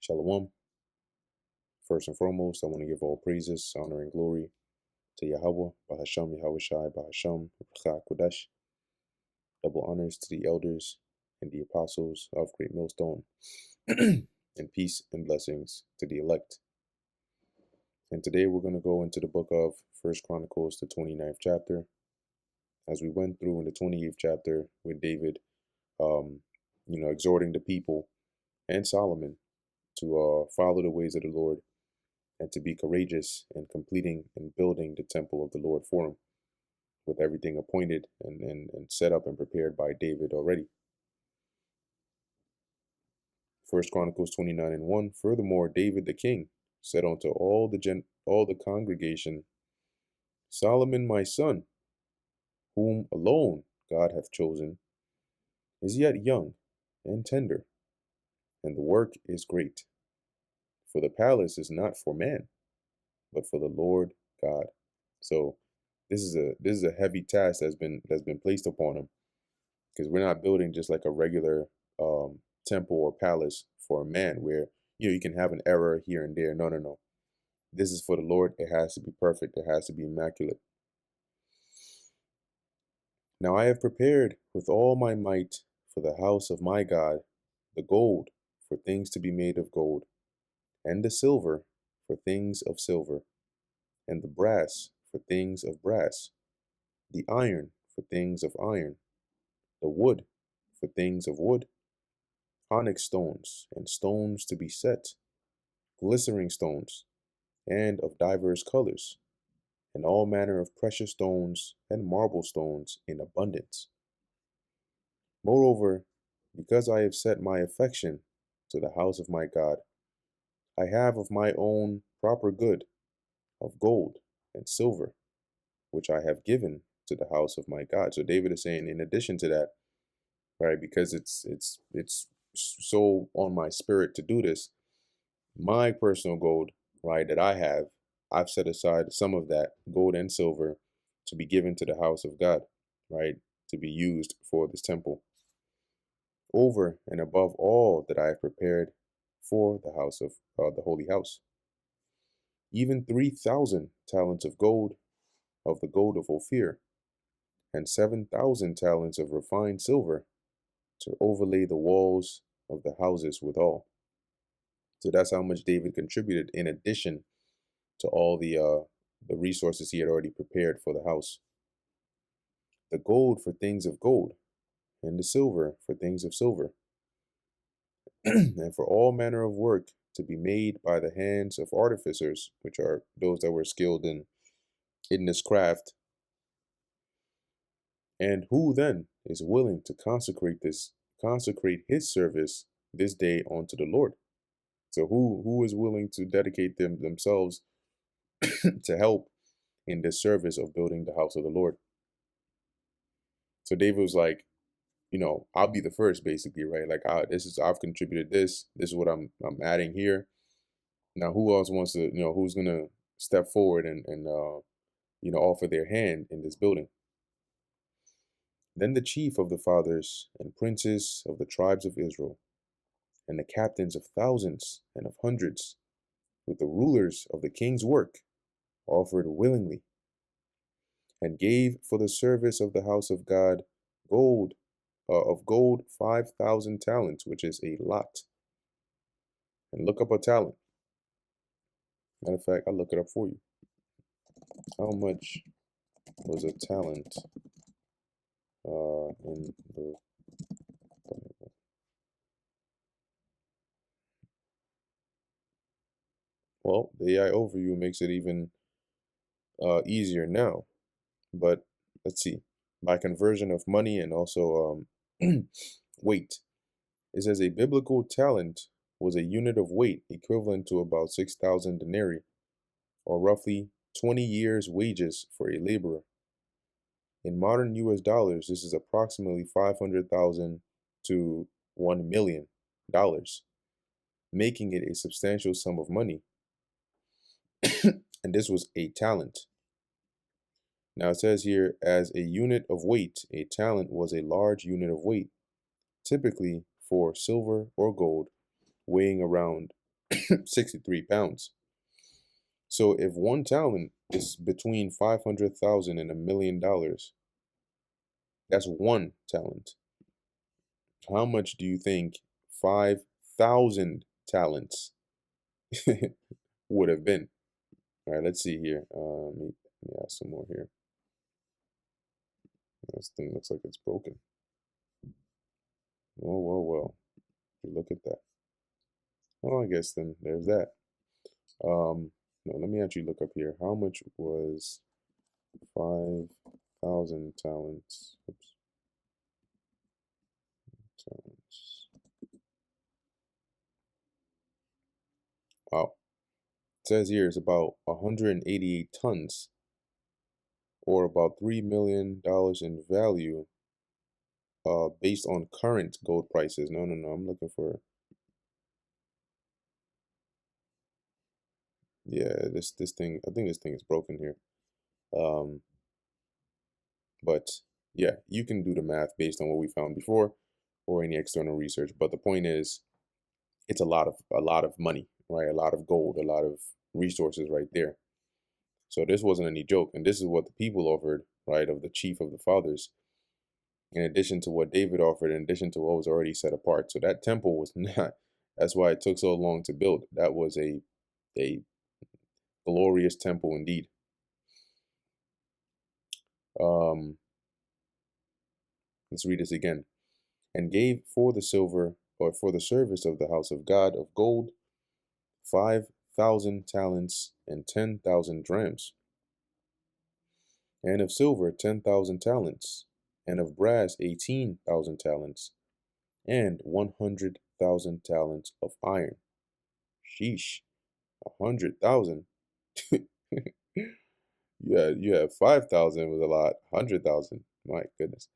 Shalom. First and foremost, I want to give all praises, honor, and glory to Yahweh, Bahasham Yahushai, Bahasham, Ruach Kodesh. Double honors to the elders and the apostles of Great Millstone, and peace and blessings to the elect. And today we're going to go into the book of First Chronicles, the 29th chapter. As we went through in the 28th chapter with David, exhorting the people and Solomon to follow the ways of the Lord and to be courageous in completing and building the temple of the Lord for him, with everything appointed and set up and prepared by David already. First Chronicles 29:1. Furthermore, David the king said unto all the congregation, Solomon my son, whom alone God hath chosen, is yet young and tender, and the work is great. For the palace is not for man, but for the Lord God. So this is a heavy task that's been placed upon him, because we're not building just like a regular temple or palace for a man where you can have an error here and there. No. This is for the Lord. It has to be perfect. It has to be immaculate. Now I have prepared with all my might for the house of my God the gold for things to be made of gold, and the silver for things of silver, and the brass for things of brass, the iron for things of iron, the wood for things of wood, onyx stones and stones to be set, glistering stones, and of divers colors, and all manner of precious stones and marble stones in abundance. Moreover, because I have set my affection to the house of my God, I have of my own proper good of gold and silver, which I have given to the house of my God. So David is saying, in addition to that, right, because it's so on my spirit to do this, my personal gold, right, that I've set aside some of that gold and silver to be given to the house of God, right, to be used for this temple, over and above all that I have prepared for the house of the holy house. Even 3,000 talents of gold, of the gold of Ophir, and 7,000 talents of refined silver, to overlay the walls of the houses withal. So that's how much David contributed, in addition to all the resources he had already prepared for the house. The gold for things of gold, and the silver for things of silver, and for all manner of work to be made by the hands of artificers, which are those that were skilled in this craft. And who then is willing to consecrate his service this day unto the Lord? So who is willing to dedicate themselves to help in the service of building the house of the Lord? So David was like, I'll be the first, basically, right? Like, I've contributed this. This is what I'm adding here. Now, who else wants to, who's gonna step forward and offer their hand in this building? Then the chief of the fathers and princes of the tribes of Israel, and the captains of thousands and of hundreds, with the rulers of the king's work, offered willingly, and gave for the service of the house of God gold, 5,000 talents, which is a lot. And look up a talent. Matter of fact, I'll look it up for you. How much was a talent in the Bible? Well, the AI overview makes it even easier now. But let's see. By conversion of money and also weight. It says a biblical talent was a unit of weight equivalent to about 6,000 denarii, or roughly 20 years' wages for a laborer. In modern US dollars, this is approximately 500,000 to $1 million, making it a substantial sum of money. And this was a talent. Now it says here, as a unit of weight, a talent was a large unit of weight, typically for silver or gold, weighing around 63 pounds. So if 1 talent is between 500,000 and $1 million, that's 1 talent. How much do you think 5,000 talents would have been? All right, let's see here. Let me add some more here. This thing looks like it's broken. Whoa, whoa, whoa. Look at that. Well, I guess then there's that. No, let me actually look up here. How much was 5,000 talents? Oops. Talents. Wow. It says here it's about 188 tons, or about $3 million in value, based on current gold prices. No, no, no. I'm looking for, yeah, this thing. I think this thing is broken here. Um, but yeah, you can do the math based on what we found before, or any external research. But the point is, it's a lot of money, right? A lot of gold, a lot of resources right there. So this wasn't any joke, and this is what the people offered, right, of the chief of the fathers, in addition to what David offered, in addition to what was already set apart. So that temple was not. That's why it took so long to build. That was a glorious temple indeed. Um, let's read this again. And gave for the silver, or for the service of the house of God, of gold 5,000 talents and 10,000 drams, and of silver 10,000 talents, and of brass 18,000 talents, and 100,000 talents of iron. Sheesh, 100,000. Yeah, you have 5,000 was a lot. 100,000, my goodness.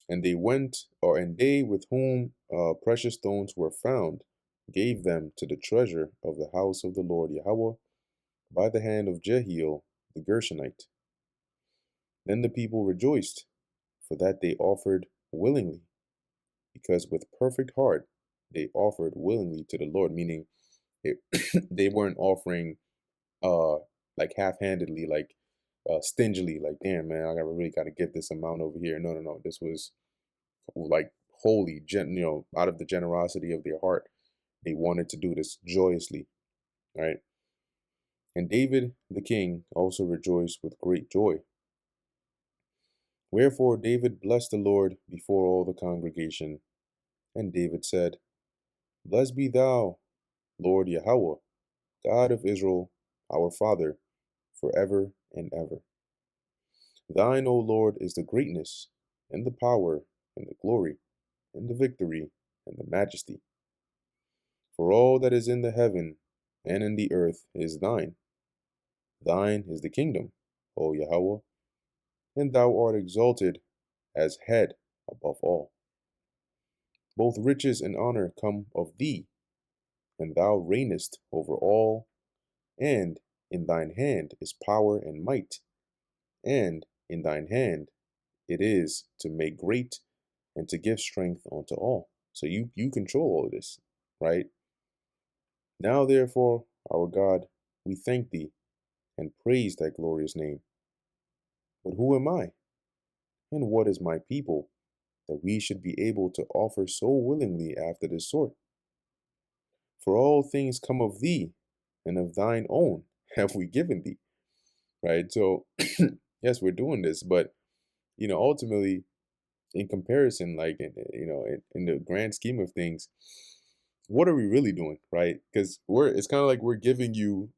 And they went, and they with whom precious stones were found, gave them to the treasure of the house of the Lord Yahweh by the hand of Jehiel the Gershonite. Then the people rejoiced, for that they offered willingly, because with perfect heart they offered willingly to the Lord, meaning they, they weren't offering uh like half-handedly, like stingily, like, damn man, I really got to give this amount over here. No, no, no. This was like holy, out of the generosity of their heart. They wanted to do this joyously, right? And David the king also rejoiced with great joy. Wherefore David blessed the Lord before all the congregation. And David said, Blessed be thou, Lord Yahweh, God of Israel, our Father, forever and ever. Thine, O Lord, is the greatness, and the power, and the glory, and the victory, and the majesty. For all that is in the heaven and in the earth is thine. Thine is the kingdom, O Yahweh, and thou art exalted as head above all. Both riches and honor come of thee, and thou reignest over all, and in thine hand is power and might, and in thine hand it is to make great and to give strength unto all. So you control all of this, right? Now therefore, our God, we thank thee and praise thy glorious name. But who am I, and what is my people, that we should be able to offer so willingly after this sort? For all things come of thee, and of thine own have we given thee. Right? So, yes, we're doing this, but ultimately, in comparison, like in the grand scheme of things, what are we really doing, right? Because it's kind of like we're giving you,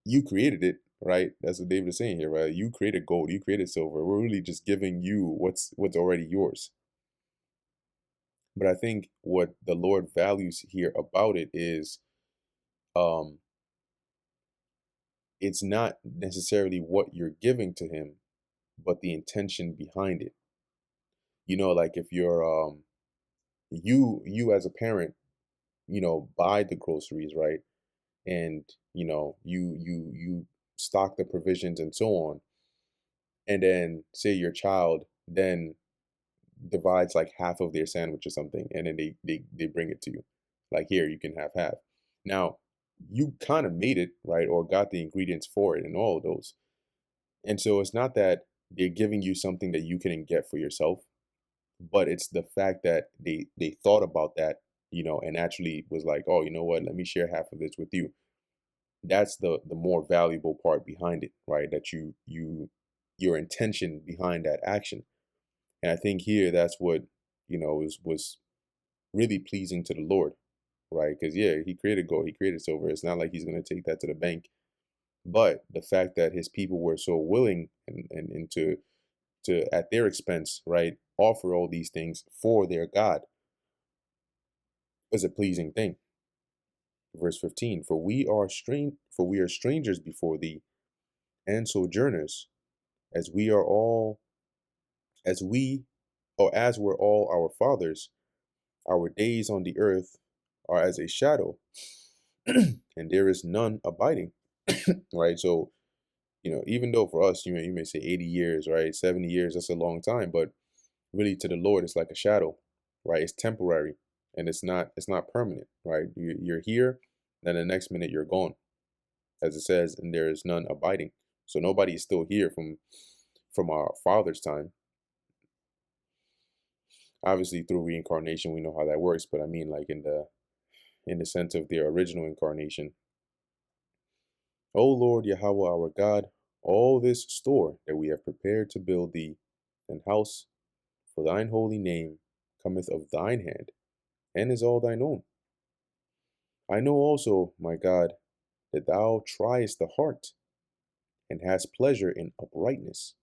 you created it, right? That's what David is saying here, right? You created gold, you created silver. We're really just giving you what's already yours. But I think what the Lord values here about it is, um, it's not necessarily what you're giving to him, but the intention behind it. Like if you're you as a parent, buy the groceries, right? And you stock the provisions and so on. And then say your child then divides like half of their sandwich or something, and then they bring it to you. Like, here, you can have half. Now, you kind of made it, right, or got the ingredients for it and all of those. And so it's not that they're giving you something that you couldn't get for yourself, but it's the fact that they thought about that, and actually was like, oh, you know what, let me share half of this with you. That's the more valuable part behind it, right? That your intention behind that action. And I think here that's what, was really pleasing to the Lord, right? Because yeah, he created gold, he created silver. It's not like he's going to take that to the bank. But the fact that his people were so willing and to at their expense, right, offer all these things for their God is a pleasing thing. Verse 15, for we are strangers before thee, and sojourners, as we are all as we or as were all our fathers. Our days on the earth are as a shadow, and there is none abiding. Right? So, even though for us, you may say 80 years, right? 70 years, that's a long time, but really to the Lord, it's like a shadow, right? It's temporary, and it's not permanent, right? You're here, then the next minute you're gone, as it says, and there is none abiding. So nobody is still here from our father's time. Obviously, through reincarnation, we know how that works, but I mean, like in the sense of their original incarnation. O Lord Yahweh our God, all this store that we have prepared to build thee an house for thine holy name cometh of thine hand, and is all thine own. I know also, my God, that thou triest the heart, and hast pleasure in uprightness.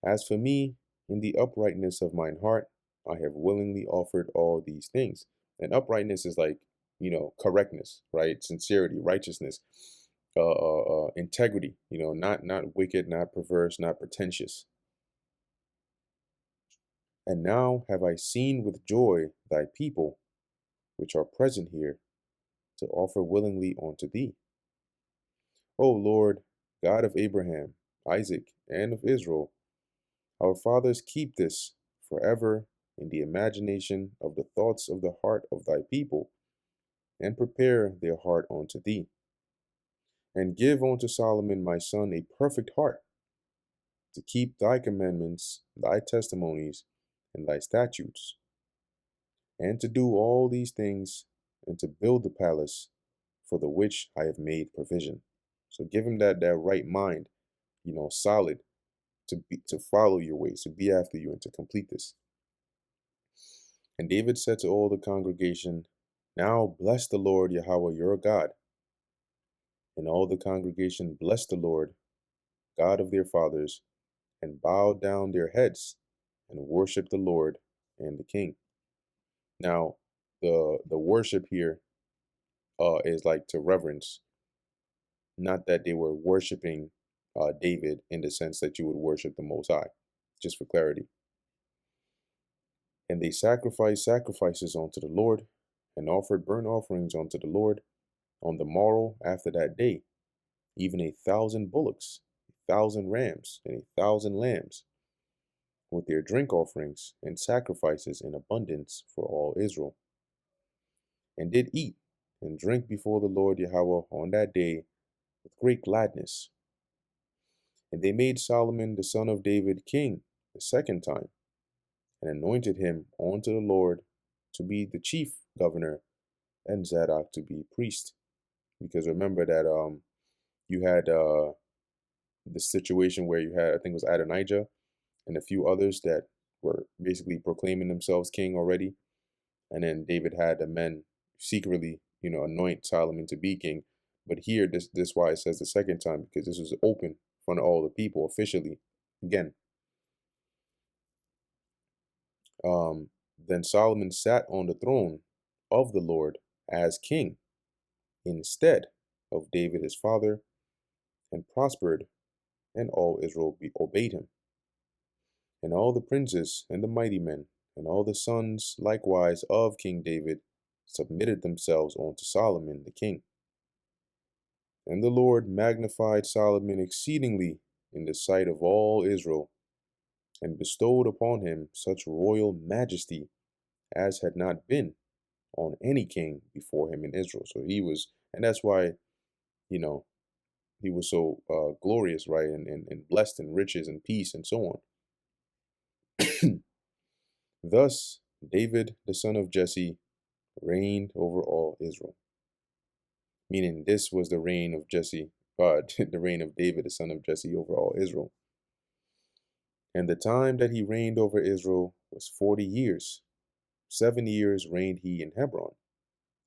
As for me, in the uprightness of mine heart, I have willingly offered all these things. And uprightness is like, correctness, right? Sincerity, righteousness, integrity. Not wicked, not perverse, not pretentious. And now have I seen with joy thy people, which are present here, to offer willingly unto thee. O Lord, God of Abraham, Isaac, and of Israel, our fathers keep this forever in the imagination of the thoughts of the heart of thy people, and prepare their heart unto thee. And give unto Solomon my son a perfect heart, to keep thy commandments, thy testimonies, and thy statutes, and to do all these things, and to build the palace for the which I have made provision. So give him that right mind, solid, to follow your ways, to be after you, and to complete this. And David said to all the congregation, now bless the Lord Yahweh your God. And all the congregation blessed the Lord, God of their fathers, and bowed down their heads and worshiped the Lord and the king. Now, the worship here is like to reverence, not that they were worshiping David in the sense that you would worship the Most High, just for clarity. And they sacrificed sacrifices unto the Lord, and offered burnt offerings unto the Lord on the morrow after that day, even 1,000 bullocks, 1,000 rams, and 1,000 lambs, with their drink offerings and sacrifices in abundance for all Israel, and did eat and drink before the Lord Yahweh on that day with great gladness. And they made Solomon the son of David king the second time, and anointed him unto the Lord to be the chief governor, and Zadok to be priest. Because remember that you had the situation where you had, I think it was Adonijah and a few others that were basically proclaiming themselves king already. And then David had the men secretly, anoint Solomon to be king. But here, this why it says the second time, because this was open in front of all the people officially. Again, then Solomon sat on the throne of the Lord as king instead of David his father, and prospered, and all Israel obeyed him. And all the princes and the mighty men, and all the sons likewise of King David, submitted themselves unto Solomon the king. And the Lord magnified Solomon exceedingly in the sight of all Israel, and bestowed upon him such royal majesty as had not been, on any king before him in Israel. So he was, and that's why, you know, he was so glorious, right? And blessed in riches and peace and so on. Thus, David, the son of Jesse, reigned over all Israel. Meaning, this was the reign of Jesse, the reign of David, the son of Jesse, over all Israel. And the time that he reigned over Israel was 40 years. 7 years reigned he in Hebron,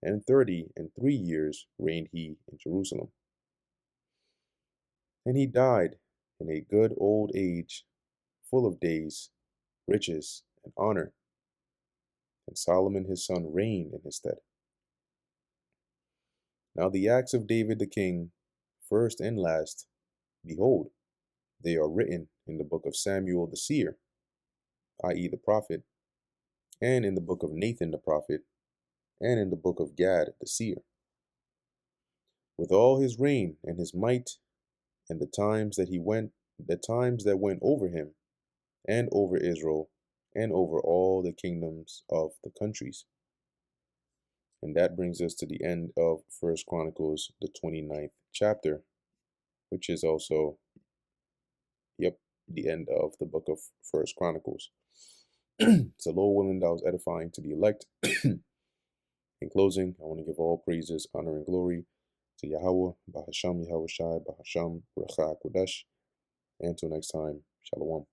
and 30 and 3 years reigned he in Jerusalem. And he died in a good old age, full of days, riches, and honor. And Solomon his son reigned in his stead. Now the acts of David the king, first and last, behold, they are written in the book of Samuel the seer, i.e., the prophet, and in the book of Nathan the prophet, and in the book of Gad the seer. With all his reign and his might, and the times that went over him, and over Israel, and over all the kingdoms of the countries. And that brings us to the end of First Chronicles, the 29th chapter, which is also, yep, the end of the book of First Chronicles. So, Lord willing, that was edifying to the elect. In closing, I want to give all praises, honor, and glory to Yahweh, Bahasham Yahweh Shai, Bahasham Recha Kodesh. And until next time, Shalom.